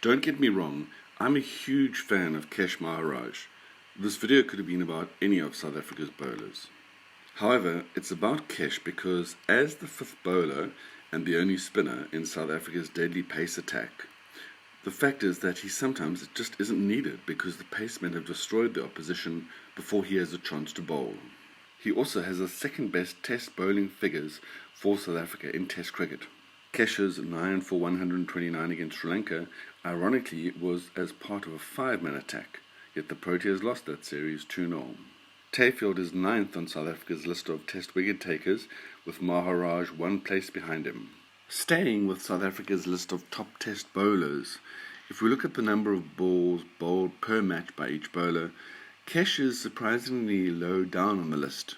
Don't get me wrong, I'm a huge fan of Kesh. This video could have been about any of South Africa's bowlers. However, it's about Kesh because as the fifth bowler and the only spinner in South Africa's deadly pace attack, the fact is that he sometimes just isn't needed because the pacemen have destroyed the opposition before he has a chance to bowl. He also has the second best test bowling figures for South Africa in test cricket. Kesh's 9 for 129 against Sri Lanka, ironically, was as part of a 5-man attack, yet the Proteas lost that series 2-0. Tayfield is 9th on South Africa's list of test wicket takers, with Maharaj 1 place behind him. Staying with South Africa's list of top test bowlers, if we look at the number of balls bowled per match by each bowler, Kesh is surprisingly low down on the list,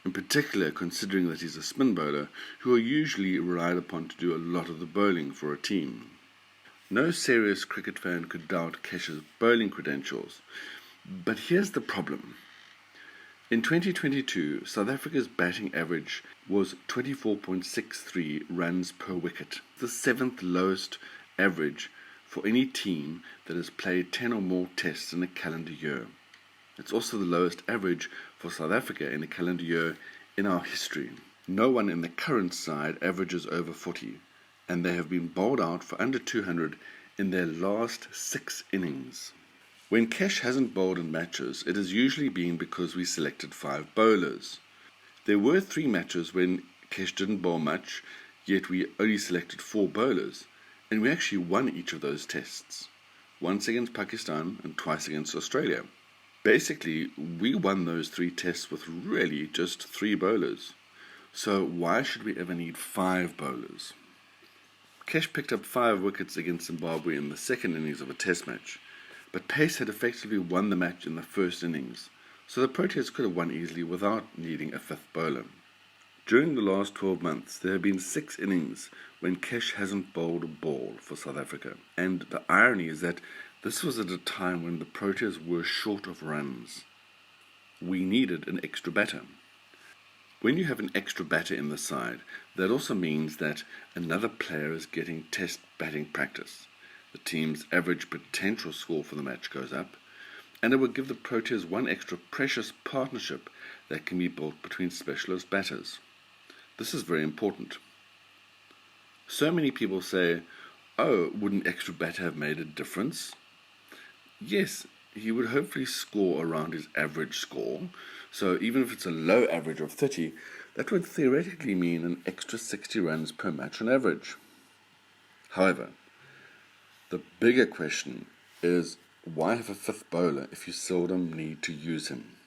in particular considering that he's a spin bowler who are usually relied upon to do a lot of the bowling for a team. No serious cricket fan could doubt Kesh's bowling credentials, but here's the problem. In 2022, South Africa's batting average was 24.63 runs per wicket, the 7th lowest average for any team that has played 10 or more tests in a calendar year. It's also the lowest average for South Africa in a calendar year in our history. No one in the current side averages over 40, and they have been bowled out for under 200 in their last 6 innings. When Kesh hasn't bowled in matches, it has usually been because we selected 5 bowlers. There were 3 matches when Kesh didn't bowl much, yet we only selected 4 bowlers, and we actually won each of those tests, once against Pakistan and twice against Australia. Basically, we won those 3 tests with really just 3 bowlers. So why should we ever need 5 bowlers? Kesh picked up 5 wickets against Zimbabwe in the second innings of a test match, but pace had effectively won the match in the first innings, so the Proteas could have won easily without needing a 5th bowler. During the last 12 months, there have been 6 innings when Kesh hasn't bowled a ball for South Africa, and the irony is that this was at a time when the Proteas were short of runs. We needed an extra batter. When you have an extra batter in the side, that also means that another player is getting test batting practice. The team's average potential score for the match goes up, and it will give the Proteas one extra precious partnership that can be built between specialist batters. This is very important. So many people say, oh, would an extra batter have made a difference? Yes, he would hopefully score around his average score, so even if it's a low average of 30, that would theoretically mean an extra 60 runs per match on average. However, the bigger question is, why have a 5th bowler if you seldom need to use him?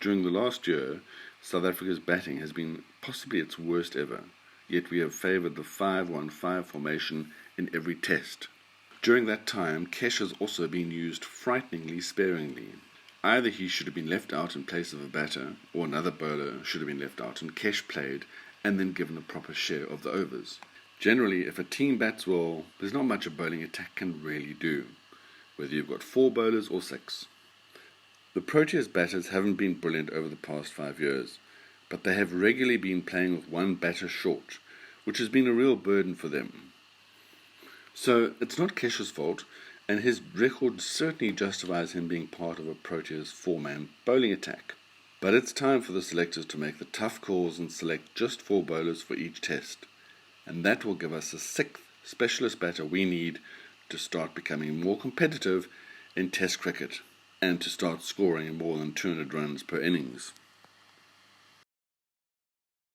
During the last year, South Africa's batting has been possibly its worst ever, yet we have favoured the 5-1-5 formation in every test. During that time, Kesh has also been used frighteningly sparingly. Either he should have been left out in place of a batter, or another bowler should have been left out and Kesh played and then given a proper share of the overs. Generally, if a team bats well, there's not much a bowling attack can really do, whether you've got 4 bowlers or 6. The Proteas batters haven't been brilliant over the past 5 years, but they have regularly been playing with 1 batter short, which has been a real burden for them. So it's not Kesh's fault, and his record certainly justifies him being part of a Proteas 4-man bowling attack. But it's time for the selectors to make the tough calls and select just 4 bowlers for each test, and that will give us the 6th specialist batter we need to start becoming more competitive in test cricket and to start scoring more than 200 runs per innings.